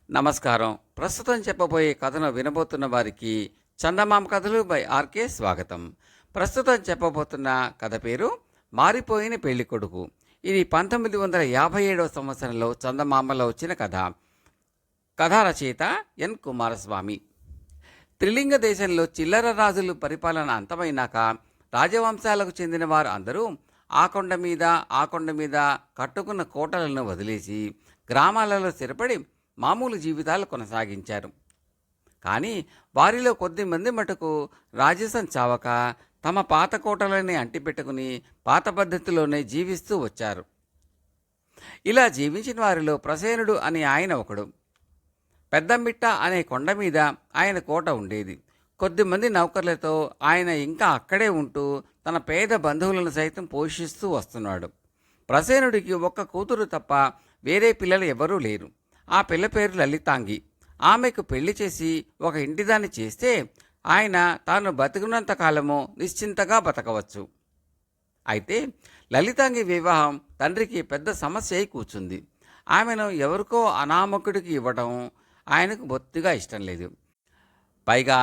నమస్కారం. ప్రస్తుతం చెప్పబోయే కథను వినబోతున్న వారికి చందమామ కథలు బై ఆర్కే స్వాగతం. ప్రస్తుతం చెప్పబోతున్న కథ పేరు మారిపోయిన పెళ్ళికొడుకు. ఇది 1957వ సంవత్సరంలో చందమామలో వచ్చిన కథ. కథా రచయిత ఎన్ కుమారస్వామి. త్రిలింగ దేశంలో చిల్లర రాజులు పరిపాలన అంతమైనాక రాజవంశాలకు చెందిన వారు అందరూ ఆ కొండ మీద కట్టుకున్న కోటలను వదిలేసి గ్రామాలలో స్థిరపడి మామూలు జీవితాలు కొనసాగించారు. కానీ వారిలో కొద్దిమంది మటుకు రాజసం చావక తమ పాత కోటలని అంటిపెట్టుకుని పాత పద్ధతిలోనే జీవిస్తూ వచ్చారు. ఇలా జీవించిన వారిలో ప్రసేనుడు అనే ఆయన ఒకడు. పెద్దమిట్ట అనే కొండ మీద ఆయన కోట ఉండేది. కొద్దిమంది నౌకర్లతో ఆయన ఇంకా అక్కడే ఉంటూ తన పేద బంధువులను సైతం పోషిస్తూ వస్తున్నాడు. ప్రసేనుడికి ఒక్క కూతురు తప్ప వేరే పిల్లలు ఎవరూ లేరు. ఆ పిల్ల పేరు లలితాంగి. ఆమెకు పెళ్లి చేసి ఒక ఇంటిదాన్ని చేస్తే ఆయన తాను బతికినంత కాలము నిశ్చింతగా బతకవచ్చు. అయితే లలితాంగి వివాహం తండ్రికి పెద్ద సమస్య అయి కూర్చుంది. ఆమెను ఎవరికో అనామకుడికి ఇవ్వడం ఆయనకు బొత్తిగా ఇష్టం లేదు. పైగా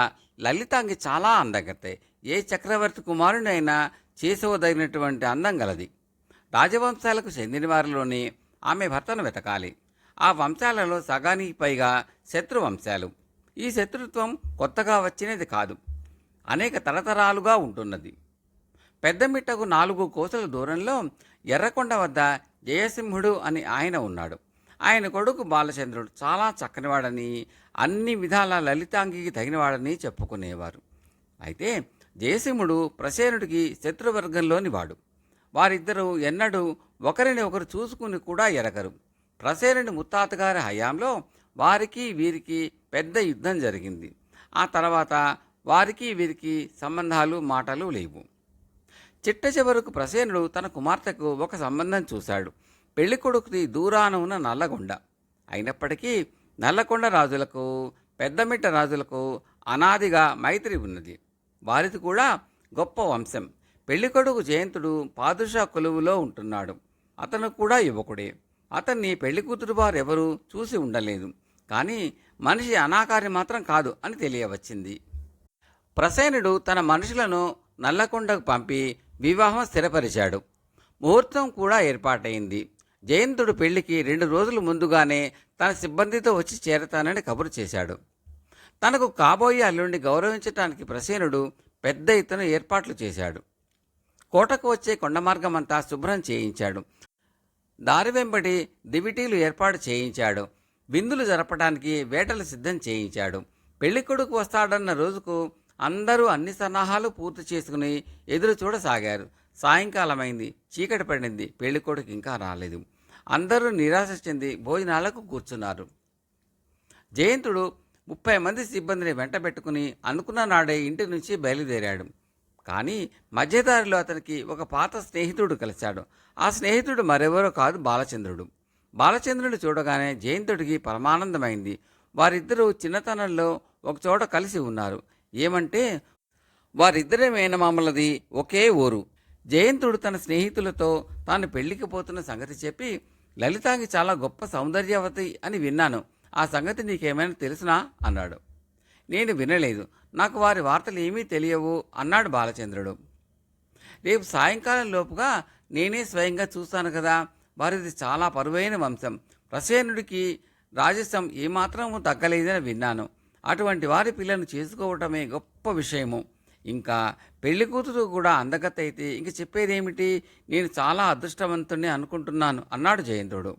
లలితాంగి చాలా అందగతే. ఏ చక్రవర్తి కుమారునైనా చేసుకోదగినటువంటి అందం గలది. రాజవంశాలకు చెందిన వారిలోని ఆమె భర్తను వెతకాలి. ఆ వంశాలలో సగానికి పైగా శత్రు వంశాలు. ఈ శత్రుత్వం కొత్తగా వచ్చినది కాదు, అనేక తరతరాలుగా ఉంటున్నది. పెద్దమిట్టకు 4 కోసల దూరంలో ఎర్రకొండ వద్ద జయసింహుడు అని ఆయన ఉన్నాడు. ఆయన కొడుకు బాలచంద్రుడు చాలా చక్కనివాడని, అన్ని విధాల లలితాంగికి తగినవాడని చెప్పుకునేవారు. అయితే జయసింహుడు ప్రసేనుడికి శత్రువర్గంలోని వాడు. వారిద్దరూ ఎన్నడూ ఒకరిని ఒకరు చూసుకుని కూడా ఎరగరు. ప్రసేనుడి ముత్తాతగారి హయాంలో వారికి వీరికి పెద్ద యుద్ధం జరిగింది. ఆ తర్వాత వారికి వీరికి సంబంధాలు మాటలు లేవు. చిట్ట చివరకు ప్రసేనుడు తన కుమార్తెకు ఒక సంబంధం చూశాడు. పెళ్ళికొడుకుది దూరాన ఉన్న నల్లగొండ. అయినప్పటికీ నల్లకొండ రాజులకు పెద్దమిట్ట రాజులకు అనాదిగా మైత్రి ఉన్నది. వారిది కూడా గొప్ప వంశం. పెళ్ళికొడుకు జయంతుడు పాదుషా కొలువులో ఉంటున్నాడు. అతను కూడా యువకుడే. అతన్ని పెళ్లికూతురు వారు ఎవరూ చూసి ఉండలేదు. కానీ మనిషి అనాకారి మాత్రం కాదు అని తెలియవచ్చింది. ప్రసేనుడు తన మనుషులను నల్లకొండకు పంపి వివాహం స్థిరపరిచాడు. ముహూర్తం కూడా ఏర్పాటైంది. జయంతుడు పెళ్లికి 2 రోజుల ముందుగానే తన సిబ్బందితో వచ్చి చేరతానని కబురు చేశాడు. తనకు కాబోయే అల్లుడిని గౌరవించటానికి ప్రసేనుడు పెద్ద ఎత్తున ఏర్పాట్లు చేశాడు. కోటకు వచ్చే కొండ మార్గమంతా శుభ్రం చేయించాడు. దారి వెంబడి దివిటీలు ఏర్పాటు చేయించాడు. విందులు జరపడానికి వేటలు సిద్ధం చేయించాడు. పెళ్ళికొడుకు వస్తాడన్న రోజుకు అందరూ అన్ని సన్నాహాలు పూర్తి చేసుకుని ఎదురు చూడసాగారు. సాయంకాలమైంది, చీకటి పడింది. పెళ్ళికొడుకు ఇంకా రాలేదు. అందరూ నిరాశ చెంది భోజనాలకు కూర్చున్నారు. జయంతుడు 30 మంది సిబ్బందిని వెంటబెట్టుకుని అనుకున్న నాడే ఇంటి నుంచి బయలుదేరాడు. కానీ మధ్యదారిలో అతనికి ఒక పాత స్నేహితుడు కలిశాడు. ఆ స్నేహితుడు మరెవరో కాదు, బాలచంద్రుడు. బాలచంద్రుడిని చూడగానే జయంతుడికి పరమానందమైంది. వారిద్దరూ చిన్నతనంలో ఒకచోట కలిసి ఉన్నారు. ఏమంటే వారిద్దరి మేనమామలది ఒకే ఊరు. జయంతుడు తన స్నేహితులతో తాను పెళ్లికి పోతున్న సంగతి చెప్పి, లలితాంగి చాలా గొప్ప సౌందర్యవతి అని విన్నాను. ఆ సంగతి నీకేమైనా తెలుసునా అన్నాడు. నేను వినలేదు. నాకు వారి వార్తలు ఏమీ తెలియవు అన్నాడు బాలచంద్రుడు. రేపు సాయంకాలం లోపుగా నేనే స్వయంగా చూస్తాను కదా. వారిది చాలా పరువైన వంశం. ప్రసేనుడికి రాజసం ఏమాత్రం తగ్గలేదని విన్నాను. అటువంటి వారి పిల్లను చేసుకోవటమే గొప్ప విషయము. ఇంకా పెళ్లి కూతురు కూడా అందగత అయితే ఇంక చెప్పేదేమిటి? నేను చాలా అదృష్టవంతుణ్ణి అనుకుంటున్నాను అన్నాడు జయంతుడు.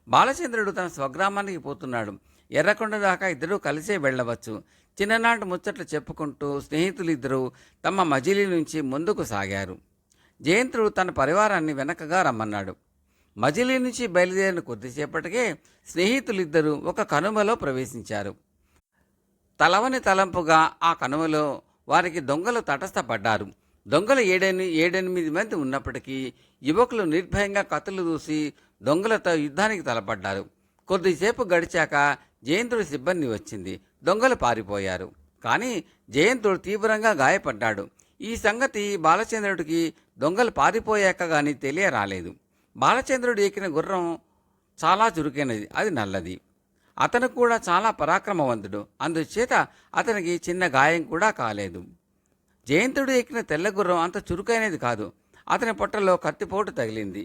బాలచంద్రుడు తన స్వగ్రామానికి పోతున్నాడు. ఎర్రకొండ దాకా ఇద్దరూ కలిసే వెళ్ళవచ్చు. చిన్ననాటి ముచ్చట్లు చెప్పుకుంటూ స్నేహితులిద్దరూ తమ మజిలీ నుంచి ముందుకు సాగారు. జయంతుడు తన పరివారాన్ని వెనకగా రమ్మన్నాడు. మజిలీ నుంచి బయలుదేరిన కొద్దిసేపటికే స్నేహితులిద్దరూ ఒక కనుమలో ప్రవేశించారు. తలవని తలంపుగా ఆ కనుమలో వారికి దొంగలు తటస్థపడ్డారు. దొంగలు 7-8 మంది ఉన్నప్పటికీ యువకులు నిర్భయంగా కత్తులు దూసి దొంగలతో యుద్ధానికి తలపడ్డారు. కొద్దిసేపు గడిచాక జయంతుడి సిబ్బంది వచ్చింది. దొంగలు పారిపోయారు. కానీ జయంతుడు తీవ్రంగా గాయపడ్డాడు. ఈ సంగతి బాలచంద్రుడికి దొంగలు పారిపోయాక కానీ తెలియరాలేదు. బాలచంద్రుడు ఎక్కిన గుర్రం చాలా చురుకైనది. అది నల్లది. అతను కూడా చాలా పరాక్రమవంతుడు, అందుచేత అతనికి చిన్న గాయం కూడా కాలేదు. జయంతుడు ఎక్కిన తెల్లగుర్రం అంత చురుకైనది కాదు. అతని పొట్టలో కత్తిపోటు తగిలింది.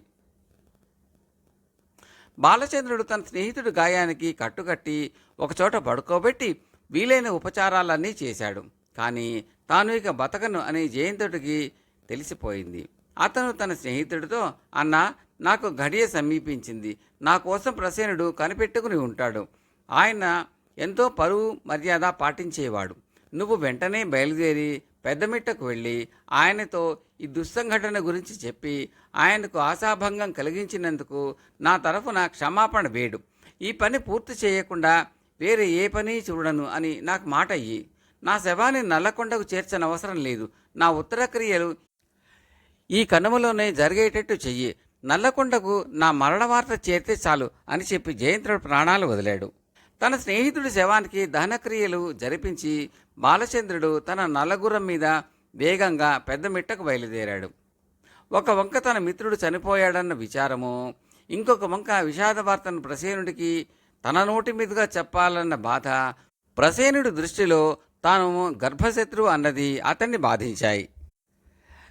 బాలచంద్రుడు తన స్నేహితుడి గాయానికి కట్టుకట్టి ఒకచోట పడుకోబెట్టి వీలైన ఉపచారాలన్నీ చేశాడు. కానీ తాను ఇక బతకను అని జయంతుడికి తెలిసిపోయింది. అతను తన స్నేహితుడితో, అన్నా, నాకు ఘడియ సమీపించింది. నా కోసం ప్రసేనుడు కనిపెట్టుకుని ఉంటాడు. ఆయన ఎంతో పరువు మర్యాద పాటించేవాడు. నువ్వు వెంటనే బయలుదేరి పెద్దమిట్టకు వెళ్ళి ఆయనతో ఈ దుస్సంఘటన గురించి చెప్పి ఆయనకు ఆశాభంగం కలిగించినందుకు నా తరఫున క్షమాపణ వేడు. ఈ పని పూర్తి చేయకుండా వేరే ఏ పని చూడను అని నాకు మాట ఇయ్యి. నా శవాన్ని నల్లకొండకు చేర్చనవసరం లేదు. నా ఉత్తర క్రియలు ఈ కనుమలోనే జరిగేటట్టు చెయ్యి. నల్లకొండకు నా మరణ వార్త చేరితే చాలు అని చెప్పి జయంతుడు ప్రాణాలు వదిలాడు. తన స్నేహితుడి శవానికి దహనక్రియలు జరిపించి బాలచంద్రుడు తన నల్లగుర్రం మీద వేగంగా పెద్దమిట్టకు బయలుదేరాడు. ఒక వంక తన మిత్రుడు చనిపోయాడన్న విచారము, ఇంకొక వంక విషాద వార్తను ప్రసేనుడికి తన నోటి మీదుగా చెప్పాలన్న బాధ, ప్రసేనుడి దృష్టిలో తాను గర్భశత్రువు అన్నది అతన్ని బాధించాయి.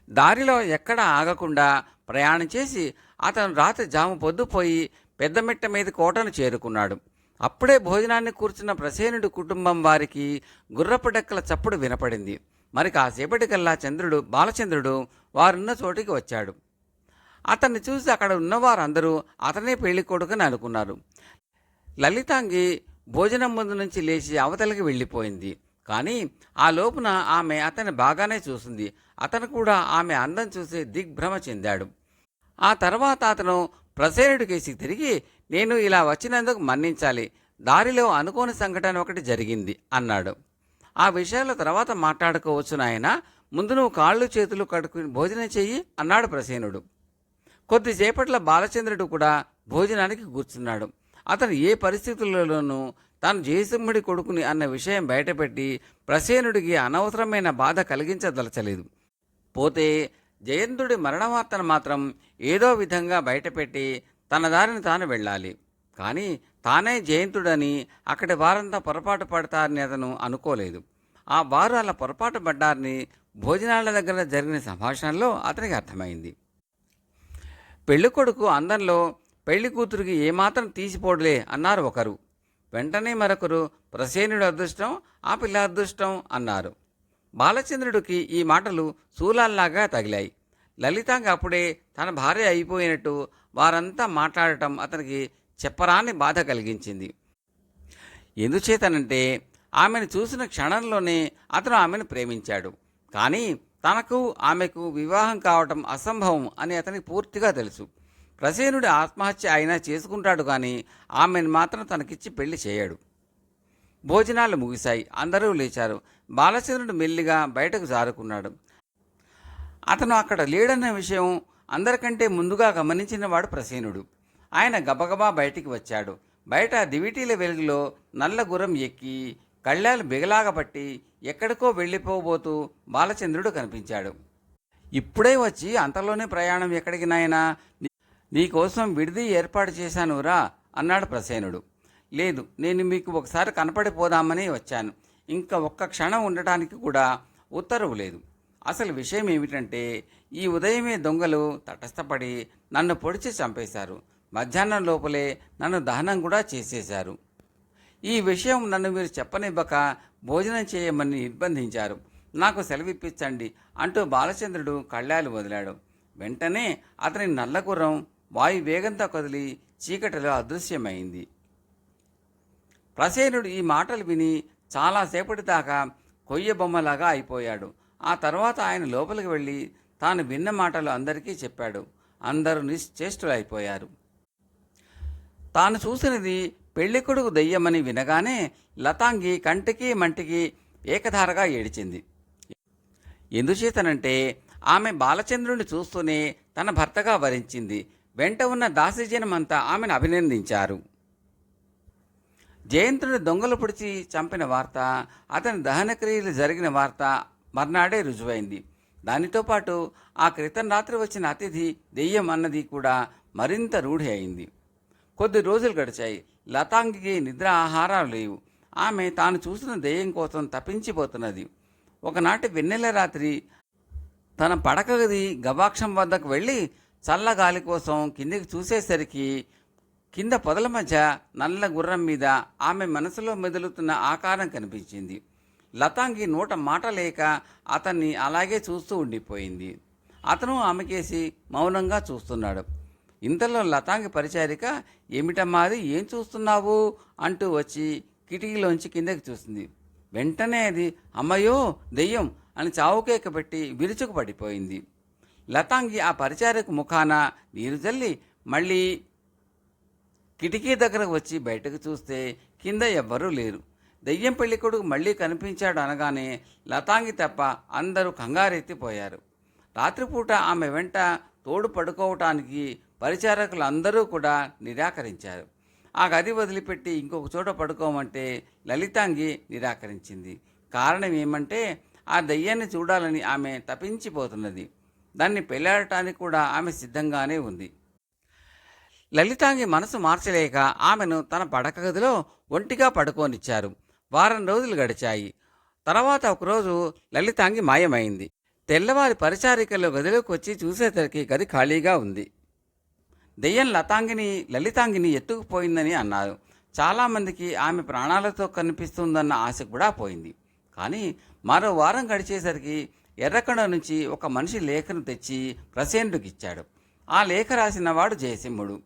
దారిలో ఎక్కడా ఆగకుండా ప్రయాణం చేసి అతను రాత్రి జాము పొద్దుపోయి పెద్దమిట్ట మీద కోటను చేరుకున్నాడు. అప్పుడే భోజనాన్ని కూర్చున్న ప్రసేనుడి కుటుంబం వారికి గుర్రపు డెక్కల చప్పుడు వినపడింది. మరి కాసేపటికల్లా బాలచంద్రుడు వారున్న చోటికి వచ్చాడు. అతన్ని చూసి అక్కడ ఉన్నవారందరూ అతనే పెళ్లి కొడుకుని అనుకున్నారు. లలితాంగి భోజనం ముందు నుంచి లేచి అవతలికి వెళ్ళిపోయింది. కానీ ఆ లోపున ఆమె అతన్ని బాగానే చూసింది. అతను కూడా ఆమె అందం చూసి దిగ్భ్రమ చెందాడు. ఆ తర్వాత అతను ప్రసేనుడికేసి తిరిగి, నేను ఇలా వచ్చినందుకు మన్నించాలి. దారిలో అనుకోని సంఘటన ఒకటి జరిగింది అన్నాడు. ఆ విషయాల తర్వాత మాట్లాడుకోవచ్చు నాయన, ముందు నువ్వు కాళ్ళు చేతులు కడుక్కుని భోజనం చెయ్యి అన్నాడు ప్రసేనుడు. కొద్దిసేపట్లో బాలచంద్రుడు కూడా భోజనానికి కూర్చున్నాడు. అతను ఏ పరిస్థితులలోనూ తాను జయసింహుడి కొడుకుని అన్న విషయం బయటపెట్టి ప్రసేనుడికి అనవసరమైన బాధ కలిగించదలచలేదు. పోతే జయంతుడి మరణవార్తను మాత్రం ఏదో విధంగా బయటపెట్టి తన దారిని తాను వెళ్ళాలి. కానీ తానే జయంతుడని అక్కడి వారంతా పొరపాటు పడతారని అతను అనుకోలేదు. ఆ వారు అలా పొరపాటు పడ్డారని భోజనాల దగ్గర జరిగిన సంభాషణలో అతనికి అర్థమైంది. పెళ్ళికొడుకు అందంలో పెళ్లి కూతురికి ఏమాత్రం తీసిపోడులే అన్నారు ఒకరు. వెంటనే మరొకరు, ప్రసేనుడి అదృష్టం, ఆ పిల్ల అదృష్టం అన్నారు. బాలచంద్రుడికి ఈ మాటలు శూలాల్లాగా తగిలాయి. లలితాంగ అప్పుడే తన భార్య అయిపోయినట్టు వారంతా మాట్లాడటం అతనికి చెప్పరాని బాధ కలిగించింది. ఎందుచేతనంటే ఆమెను చూసిన క్షణంలోనే అతను ఆమెను ప్రేమించాడు. కానీ తనకు ఆమెకు వివాహం కావటం అసంభవం అని అతనికి పూర్తిగా తెలుసు. ప్రసేనుడి ఆత్మహత్య అయినా చేసుకుంటాడు, కానీ ఆమెను మాత్రం తనకిచ్చి పెళ్లి చేయడు. భోజనాలు ముగిశాయి. అందరూ లేచారు. బాలచంద్రుడు మెల్లిగా బయటకు జారుకున్నాడు. అతను అక్కడ లేడన్న విషయం అందరికంటే ముందుగా గమనించినవాడు ప్రసేనుడు. ఆయన గబగబా బయటికి వచ్చాడు. బయట దివిటీల వెలుగులో నల్ల గుర్రం ఎక్కి కళ్ళాలు బిగలాగా పట్టి ఎక్కడికో వెళ్ళిపోబోతూ బాలచంద్రుడు కనిపించాడు. ఇప్పుడే వచ్చి అంతలోనే ప్రయాణం ఎక్కడికి నాయనా? నీకోసం విడిది ఏర్పాటు చేశానురా అన్నాడు ప్రసేనుడు. లేదు, నేను మీకు ఒకసారి కనపడిపోదామని వచ్చాను. ఇంకా ఒక్క క్షణం ఉండటానికి కూడా ఉత్తర్వు లేదు. అసలు విషయం ఏమిటంటే, ఈ ఉదయమే దొంగలు తటస్థపడి నన్ను పొడిచి చంపేశారు. మధ్యాహ్నం లోపలే నన్ను దహనం కూడా చేసేశారు. ఈ విషయం నన్ను మీరు చెప్పనివ్వక భోజనం చేయమని నిర్బంధించారు. నాకు సెలవిప్పించండి అంటూ బాలచంద్రుడు కళ్ళాలు వదిలాడు. వెంటనే అతని నల్లగుర్రం వాయు వేగంతో కదిలి చీకటిలో అదృశ్యమైంది. ప్రసేనుడు ఈ మాటలు విని చాలాసేపటి దాకా కొయ్య బొమ్మలాగా అయిపోయాడు. ఆ తర్వాత ఆయన లోపలికి వెళ్ళి తాను విన్న మాటలు అందరికీ చెప్పాడు. అందరూ నిశ్చేష్టులైపోయారు. తాను చూసినది పెళ్ళికొడుకు దెయ్యమని వినగానే లతాంగి కంటికి మంటికి ఏకధారగా ఏడిచింది. ఎందుచేతనంటే ఆమె బాలచంద్రుడిని చూస్తూనే తన భర్తగా వరించింది. వెంట ఉన్న దాసీజనమంతా ఆమెను అభినందించారు. జయంతుడిని దొంగలు పొడిచి చంపిన వార్త, అతని దహనక్రియలు జరిగిన వార్త మర్నాడే రుజువైంది. దానితో పాటు ఆ క్రితం రాత్రి వచ్చిన అతిథి దెయ్యం అన్నది కూడా మరింత రూఢి అయింది. కొద్ది రోజులు గడిచాయి. లతాంగికి నిద్ర ఆహారాలు లేవు. ఆమె తాను చూసిన దెయ్యం కోసం తప్పించిపోతున్నది. ఒకనాటి వెన్నెల రాత్రి తన పడక గది గవాక్షం వద్దకు వెళ్ళి చల్లగాలి కోసం కిందికి చూసేసరికి కింద పొదల మధ్య నల్ల గుర్రం మీద ఆమె మనసులో మెదులుతున్న ఆకారం కనిపించింది. లతాంగి నోట మాట లేక అతన్ని అలాగే చూస్తూ ఉండిపోయింది. అతను ఆమెకేసి మౌనంగా చూస్తున్నాడు. ఇంతలో లతాంగి పరిచారిక, ఏమిటమ్మా అది, ఏం చూస్తున్నావు అంటూ వచ్చి కిటికీలోంచి కిందకి చూసింది. వెంటనే అది అమ్మయ్యో దెయ్యం అని చావుకేక పెట్టి విరుచుకు పడిపోయింది. లతాంగి ఆ పరిచారిక ముఖాన నీరు జల్లి మళ్ళీ కిటికీ దగ్గరకు వచ్చి బయటకు చూస్తే కింద ఎవ్వరూ లేరు. దెయ్యం పెళ్ళికొడుకు మళ్ళీ కనిపించాడు అనగానే లతాంగి తప్ప అందరూ కంగారెత్తిపోయారు. రాత్రిపూట ఆమె వెంట తోడు పడుకోవటానికి పరిచారకులు అందరూ కూడా నిరాకరించారు. ఆ గది వదిలిపెట్టి ఇంకొక చోట పడుకోమంటే లలితాంగి నిరాకరించింది. కారణం ఏమంటే ఆ దెయ్యాన్ని చూడాలని ఆమె తపించిపోతున్నది. దాన్ని పెళ్లాడటానికి కూడా ఆమె సిద్ధంగానే ఉంది. లలితాంగి మనసు మార్చలేక ఆమెను తన పడక గదిలో ఒంటిగా పడుకోనిచ్చారు. వారం రోజులు గడిచాయి. తర్వాత ఒకరోజు లలితాంగి మాయమైంది. తెల్లవారి పరిచారికలు గదిలోకి వచ్చి చూసేసరికి గది ఖాళీగా ఉంది. దెయ్యం లలితాంగిని ఎత్తుకుపోయిందని అన్నారు. చాలామందికి ఆమె ప్రాణాలతో కనిపిస్తుందన్న ఆశ కూడా పోయింది. కానీ మరో వారం గడిచేసరికి ఎర్రకొండ నుంచి ఒక మనిషి లేఖను తెచ్చి ప్రసేనుడికి ఇచ్చాడు. ఆ లేఖ రాసిన వాడు జయసింహుడు.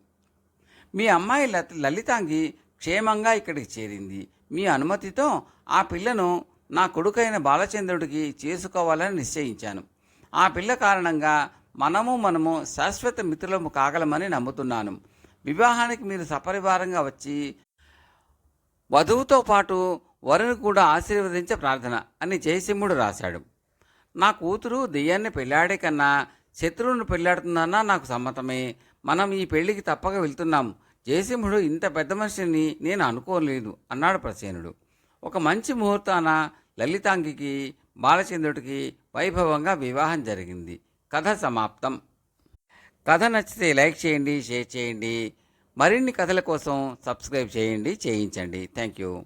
మీ అమ్మాయి లలితాంగి క్షేమంగా ఇక్కడికి చేరింది. మీ అనుమతితో ఆ పిల్లను నా కొడుకైన బాలచంద్రుడికి చేసుకోవాలని నిశ్చయించాను. ఆ పిల్ల కారణంగా మనము శాశ్వత మిత్రులము కాగలమని నమ్ముతున్నాను. వివాహానికి మీరు సపరివారంగా వచ్చి వధువుతో పాటు వరుని కూడా ఆశీర్వదించే ప్రార్థన అని జయసింహుడు రాశాడు. నా కూతురు దెయ్యాన్ని పెళ్ళాడే కన్నా శత్రువును పెళ్ళాడుతుందన్నా నాకు సమ్మతమే. మనం ఈ పెళ్లికి తప్పక వెళ్తున్నాం. జయసింహుడు ఇంత పెద్ద మనిషిని నేను అనుకోలేదు అన్నాడు ప్రసేనుడు. ఒక మంచి ముహూర్తాన లలితాంగికి బాలచంద్రుడికి వైభవంగా వివాహం జరిగింది. కథ సమాప్తం. కథ నచ్చితే లైక్ చేయండి, షేర్ చేయండి. మరిన్ని కథల కోసం సబ్స్క్రైబ్ చేయండి, చేయించండి. Thank you.